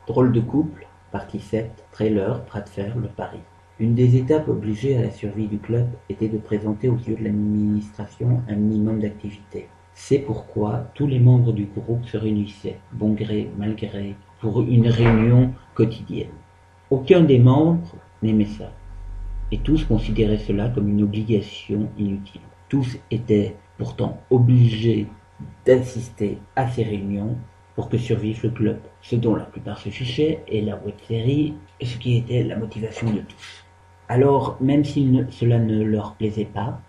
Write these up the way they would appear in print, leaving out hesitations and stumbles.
Drôle de couple, partie 7, trailer, bras de fer, le pari. Une des étapes obligées à la survie du club était de présenter aux yeux de l'administration un minimum d'activité. C'est pourquoi tous les membres du groupe se réunissaient, bon gré, mal gré, pour une réunion quotidienne. Aucun des membres n'aimait ça, et tous considéraient cela comme une obligation inutile. Tous étaient pourtant obligés d'assister à ces réunions pour que survive le club, ce dont la plupart se fichaient, et la web-série, ce qui était la motivation de tous. Alors, même si cela ne leur plaisait pas,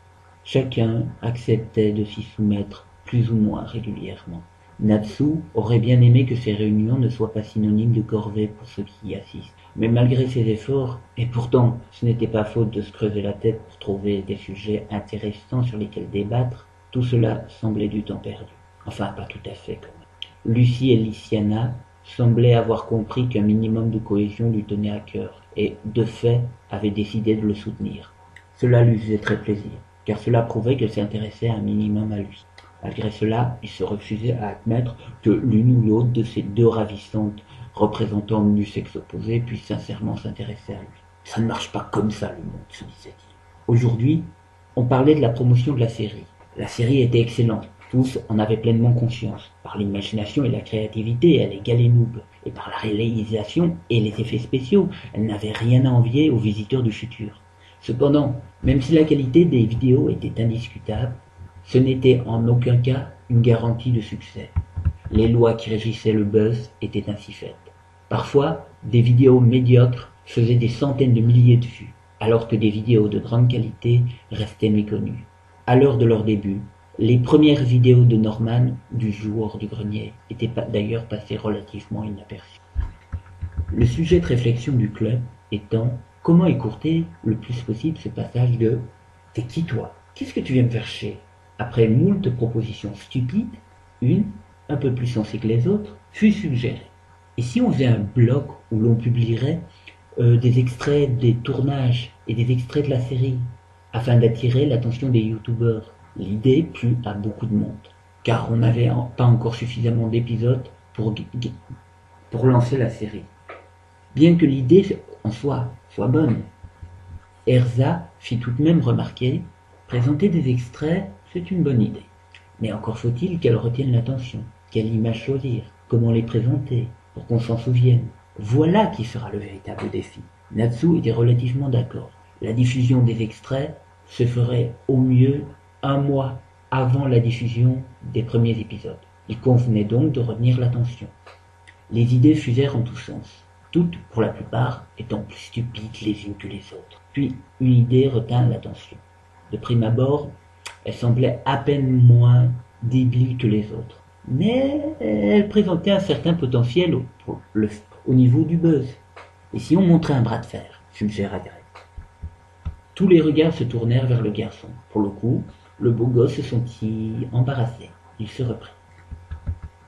chacun acceptait de s'y soumettre plus ou moins régulièrement. Natsu aurait bien aimé que ces réunions ne soient pas synonymes de corvée pour ceux qui y assistent. Mais malgré ses efforts, et pourtant ce n'était pas faute de se creuser la tête pour trouver des sujets intéressants sur lesquels débattre, tout cela semblait du temps perdu. Enfin, pas tout à fait quand même. Lucie et Lysiana semblaient avoir compris qu'un minimum de cohésion lui tenait à cœur, et, de fait, avaient décidé de le soutenir. Cela lui faisait très plaisir, car cela prouvait qu'elle s'intéressait un minimum à lui. Malgré cela, il se refusait à admettre que l'une ou l'autre de ces deux ravissantes représentantes du sexe opposé puisse sincèrement s'intéresser à lui. Ça ne marche pas comme ça, le monde, se disait-il. Aujourd'hui, on parlait de la promotion de la série. La série était excellente. Tous en avaient pleinement conscience. Par l'imagination et la créativité, elle égalait Noob. Et par la réalisation et les effets spéciaux, elle n'avait rien à envier aux visiteurs du futur. Cependant, même si la qualité des vidéos était indiscutable, ce n'était en aucun cas une garantie de succès. Les lois qui régissaient le buzz étaient ainsi faites. Parfois, des vidéos médiocres faisaient des centaines de milliers de vues, alors que des vidéos de grande qualité restaient méconnues. À l'heure de leur début, les premières vidéos de Norman du joueur du grenier étaient d'ailleurs passées relativement inaperçues. Le sujet de réflexion du club étant comment écourter le plus possible ce passage de « T'es qui toi? Qu'est-ce que tu viens me faire chier ?» Après moult propositions stupides, une, un peu plus sensée que les autres, fut suggérée. Et si on faisait un blog où l'on publierait des extraits des tournages et des extraits de la série, afin d'attirer l'attention des youtubeurs? L'idée plut à beaucoup de monde, car on n'avait pas encore suffisamment d'épisodes pour lancer la série. Bien que l'idée en soi soit bonne, Erza fit tout de même remarquer « Présenter des extraits, c'est une bonne idée. Mais encore faut-il qu'elle retienne l'attention, quelle image choisir, comment les présenter, pour qu'on s'en souvienne. Voilà qui sera le véritable défi. » Natsu était relativement d'accord. La diffusion des extraits se ferait au mieux un mois avant la diffusion des premiers épisodes. Il convenait donc de retenir l'attention. Les idées fusèrent en tous sens, toutes pour la plupart étant plus stupides les unes que les autres. Puis une idée retint l'attention. De prime abord, elle semblait à peine moins débile que les autres, mais elle présentait un certain potentiel au niveau du buzz. Et si on montrait un bras de fer, suggéra Greg. Tous les regards se tournèrent vers le garçon. Pour le coup, le beau gosse se sentit embarrassé. Il se reprit.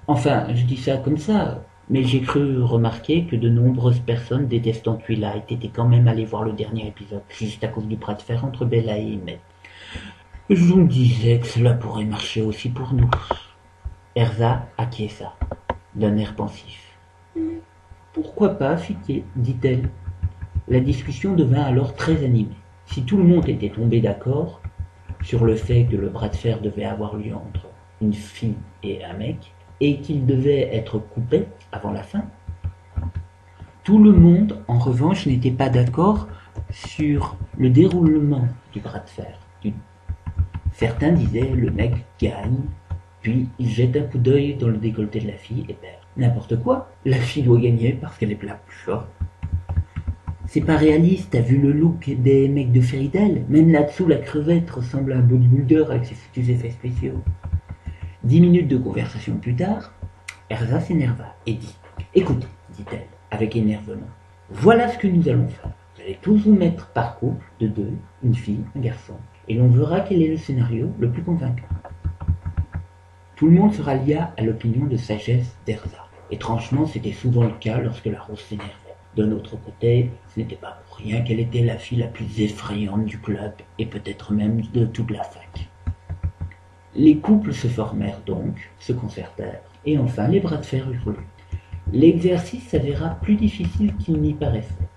Enfin, je dis ça comme ça, mais j'ai cru remarquer que de nombreuses personnes détestant Twilight étaient quand même allées voir le dernier épisode, juste à cause du bras de fer entre Bella et Emmett. Je me disais que cela pourrait marcher aussi pour nous. Erza acquiesça, d'un air pensif. Pourquoi pas, dit-elle. La discussion devint alors très animée. Si tout le monde était tombé d'accord sur le fait que le bras de fer devait avoir lieu entre une fille et un mec, et qu'il devait être coupé avant la fin, tout le monde, en revanche, n'était pas d'accord sur le déroulement du bras de fer. Certains disaient le mec gagne, puis il jette un coup d'œil dans le décolleté de la fille et perd. N'importe quoi, la fille doit gagner parce qu'elle est la plus forte. C'est pas réaliste, t'as vu le look des mecs de Fairy Tail? Même là-dessous, la crevette ressemble à un bodybuilder avec ses foutus effets spéciaux. 10 minutes de conversation plus tard, Erza s'énerva et dit « Écoutez, dit-elle, avec énervement, voilà ce que nous allons faire. Vous allez tous vous mettre par couple de deux, une fille, un garçon, et l'on verra quel est le scénario le plus convaincant. » Tout le monde se rallia à l'opinion de sagesse d'Erza. Étrangement, c'était souvent le cas lorsque la rose s'énervait. D'un autre côté, ce n'était pas pour rien qu'elle était la fille la plus effrayante du club, et peut-être même de toute la fac. Les couples se formèrent donc, se concertèrent, et enfin les bras de fer eurent lieu. L'exercice s'avéra plus difficile qu'il n'y paraissait.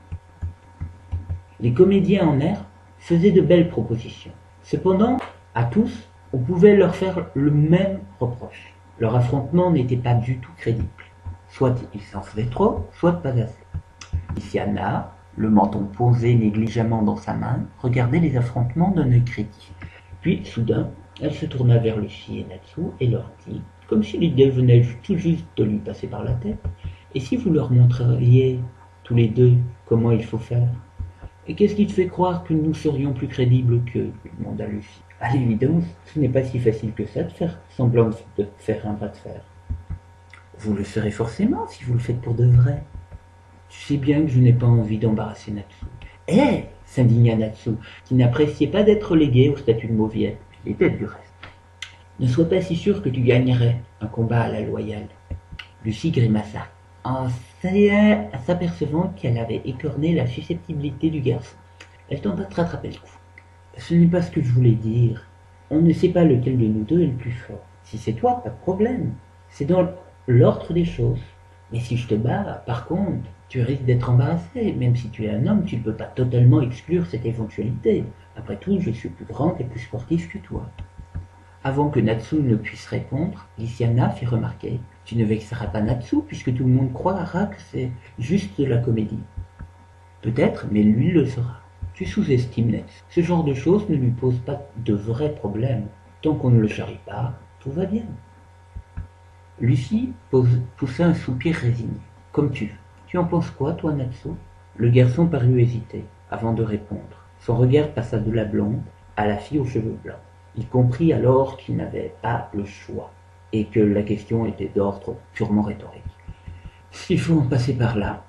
Les comédiens en herbe faisaient de belles propositions. Cependant, à tous, on pouvait leur faire le même reproche. Leur affrontement n'était pas du tout crédible. Soit ils s'en faisaient trop, soit pas assez. Lysiana, le menton posé négligemment dans sa main, regardait les affrontements d'un œil critique. Puis, soudain, elle se tourna vers Lucie et Natsu et leur dit, comme si l'idée venait tout juste de lui passer par la tête, « Et si vous leur montreriez, tous les deux, comment il faut faire ?»« Et qu'est-ce qui te fait croire que nous serions plus crédibles qu'eux ?» demanda Lucie. « À l'évidence, ce n'est pas si facile que ça de faire semblant de faire un bras de fer. »« Vous le serez forcément si vous le faites pour de vrai. »« Tu sais bien que je n'ai pas envie d'embarrasser Natsu. »« Eh !» s'indigna Natsu, qui n'appréciait pas d'être relégué au statut de mauviette. Il était du reste. « Ne sois pas si sûr que tu gagnerais un combat à la loyale. » Lucie grimaça, en s'apercevant qu'elle avait écorné la susceptibilité du garçon. Elle tenta de rattraper le coup. « Ce n'est pas ce que je voulais dire. On ne sait pas lequel de nous deux est le plus fort. Si c'est toi, pas de problème. C'est dans l'ordre des choses. Mais si je te bats, par contre, tu risques d'être embarrassé. Même si tu es un homme, tu ne peux pas totalement exclure cette éventualité. Après tout, je suis plus grande et plus sportive que toi. » Avant que Natsu ne puisse répondre, Lysiana fit remarquer, « Tu ne vexeras pas Natsu, puisque tout le monde croira que c'est juste de la comédie. » Peut-être, mais lui le saura. Tu sous-estimes Natsu. Ce genre de choses ne lui pose pas de vrais problèmes. Tant qu'on ne le charrie pas, tout va bien. Lucie poussa un soupir résigné. « Comme tu veux. Tu en penses quoi, toi, Natsu ?» Le garçon parut hésiter, avant de répondre. Son regard passa de la blonde à la fille aux cheveux blancs. Il comprit alors qu'il n'avait pas le choix, et que la question était d'ordre purement rhétorique. « S'il faut en passer par là. »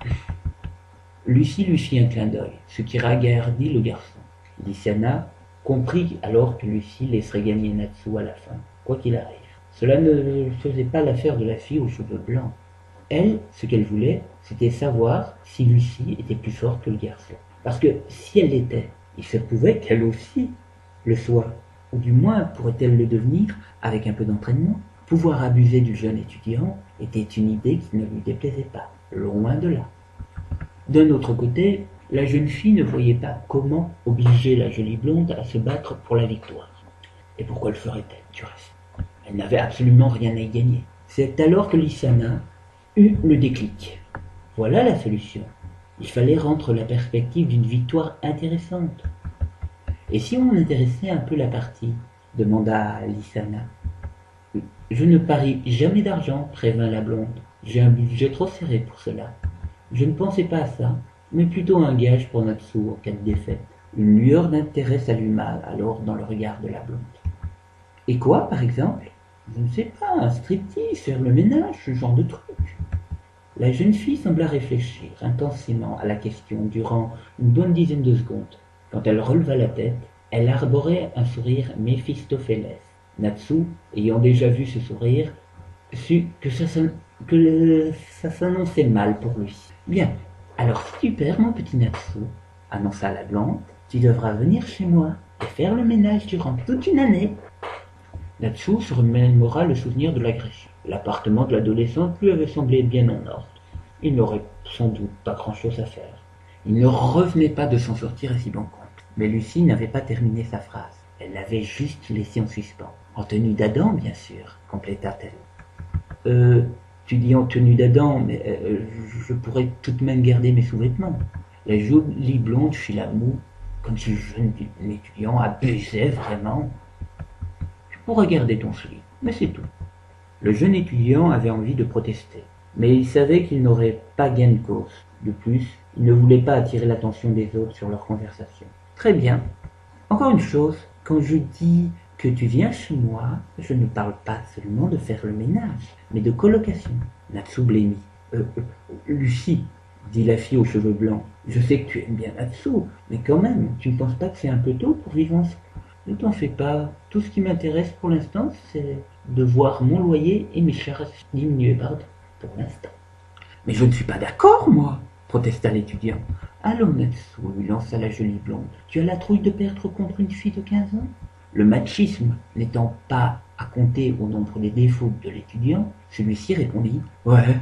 Lucie lui fit un clin d'œil, ce qui ragardit le garçon. Lysiana comprit alors que Lucie laisserait gagner Natsu à la fin, quoi qu'il arrive. Cela ne faisait pas l'affaire de la fille aux cheveux blancs. Elle, ce qu'elle voulait, c'était savoir si Lucie était plus forte que le garçon. Parce que si elle l'était, il se pouvait qu'elle aussi le soit. Ou du moins pourrait-elle le devenir avec un peu d'entraînement. Pouvoir abuser du jeune étudiant était une idée qui ne lui déplaisait pas, loin de là. D'un autre côté, la jeune fille ne voyait pas comment obliger la jolie blonde à se battre pour la victoire. Et pourquoi le ferait-elle, du reste? Elle n'avait absolument rien à y gagner. C'est alors que Lysiana eut le déclic. Voilà la solution. Il fallait rendre la perspective d'une victoire intéressante. « Et si on intéressait un peu la partie ?» demanda Lysiana. « Je ne parie jamais d'argent, prévint la blonde. J'ai un budget trop serré pour cela. Je ne pensais pas à ça, mais plutôt un gage pour Natsu en cas de défaite. » Une lueur d'intérêt s'alluma alors dans le regard de la blonde. « Et quoi, par exemple ? » ?»« Je ne sais pas, un striptease, faire le ménage, ce genre de truc. » La jeune fille sembla réfléchir intensément à la question durant une bonne dizaine de secondes. Quand elle releva la tête, elle arborait un sourire méphistophélès. Natsu, ayant déjà vu ce sourire, sut que ça s'annonçait mal pour lui. « Bien, alors si tu perds, mon petit Natsu, annonça la blonde, tu devras venir chez moi et faire le ménage durant toute une année. » Natsu se remémora le souvenir de l'agression. L'appartement de l'adolescente lui avait semblé bien en ordre. Il n'aurait sans doute pas grand-chose à faire. Il ne revenait pas de s'en sortir à si bon compte. Mais Lucie n'avait pas terminé sa phrase. Elle l'avait juste laissée en suspens. « En tenue d'Adam, bien sûr, » compléta-t-elle. Tu dis en tenue d'Adam, mais je pourrais tout de même garder mes sous-vêtements. » La jolie blonde fit la moue, comme si le jeune étudiant abusait vraiment. « Tu pourrais garder ton slip, mais c'est tout. » Le jeune étudiant avait envie de protester, mais il savait qu'il n'aurait pas gain de cause. De plus, il ne voulait pas attirer l'attention des autres sur leur conversation. « Très bien. Encore une chose, quand je dis que tu viens chez moi, je ne parle pas seulement de faire le ménage, mais de colocation. » Natsu blêmit. Lucie, dit la fille aux cheveux blancs, je sais que tu aimes bien Natsu, mais quand même, tu ne penses pas que c'est un peu tôt pour vivre ensemble? Ne t'en fais pas. Tout ce qui m'intéresse pour l'instant, c'est de voir mon loyer et mes charges diminuer, pour l'instant. Mais je ne suis pas d'accord, moi, protesta l'étudiant. Allons, Natsu, lui lança la jolie blonde. Tu as la trouille de perdre contre une fille de 15 ans? Le machisme n'étant pas à compter au nombre des défauts de l'étudiant, celui-ci répondit « Ouais. »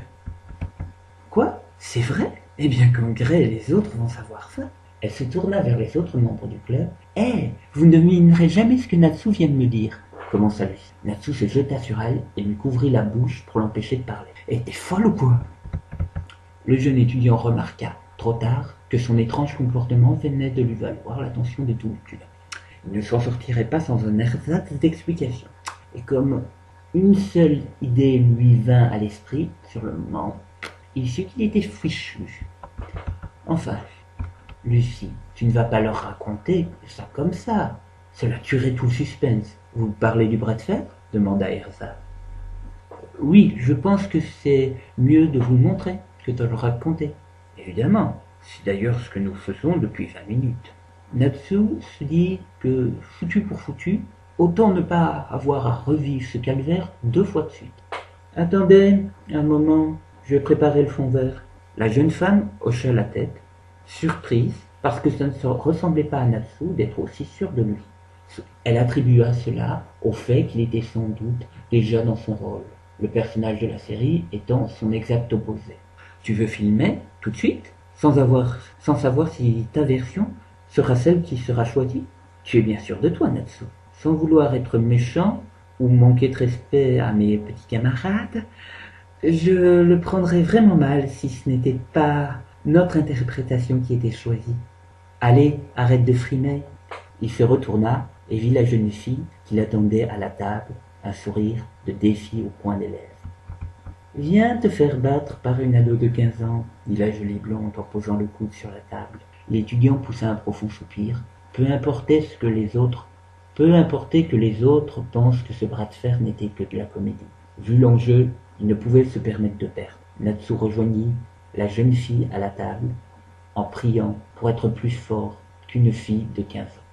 C'est vrai? Eh bien, qu'en gré, les autres vont savoir ça. Elle se tourna vers les autres membres du club. Hé, vous ne devinerez jamais ce que Natsu vient de me dire, commença Lucie. Natsu se jeta sur elle et lui couvrit la bouche pour l'empêcher de parler. Eh, t'es folle ou quoi? Le jeune étudiant remarqua, trop tard, que son étrange comportement venait de lui valoir l'attention de tout le club. Il ne s'en sortirait pas sans un ersatz d'explication. Et comme une seule idée lui vint à l'esprit, sur le moment, il sut qu'il était fichu. Enfin, Lucie, tu ne vas pas leur raconter ça comme ça. Cela tuerait tout le suspense. Vous parlez du bras de fer? Demanda Erza. Oui, je pense que c'est mieux de vous le montrer que de le raconter. Évidemment, c'est d'ailleurs ce que nous faisons depuis 20 minutes. Natsu se dit que, foutu pour foutu, autant ne pas avoir à revivre ce calvaire 2 fois de suite. Attendez un moment, je vais préparer le fond vert. La jeune femme hocha la tête, surprise, parce que ça ne ressemblait pas à Natsu d'être aussi sûre de lui. Elle attribua cela au fait qu'il était sans doute déjà dans son rôle, le personnage de la série étant son exact opposé. Tu veux filmer, tout de suite, sans savoir si ta version sera celle qui sera choisie? Tu es bien sûr de toi, Natsu. Sans vouloir être méchant ou manquer de respect à mes petits camarades, je le prendrais vraiment mal si ce n'était pas notre interprétation qui était choisie. Allez, arrête de frimer. Il se retourna et vit la jeune fille qui l'attendait à la table, un sourire de défi au coin des lèvres. Viens te faire battre par une ado de 15 ans, dit la jolie blonde en posant le coude sur la table. L'étudiant poussa un profond soupir. Peu importait que les autres pensent que ce bras de fer n'était que de la comédie. Vu l'enjeu, il ne pouvait se permettre de perdre. Natsu rejoignit la jeune fille à la table, en priant pour être plus fort qu'une fille de 15 ans.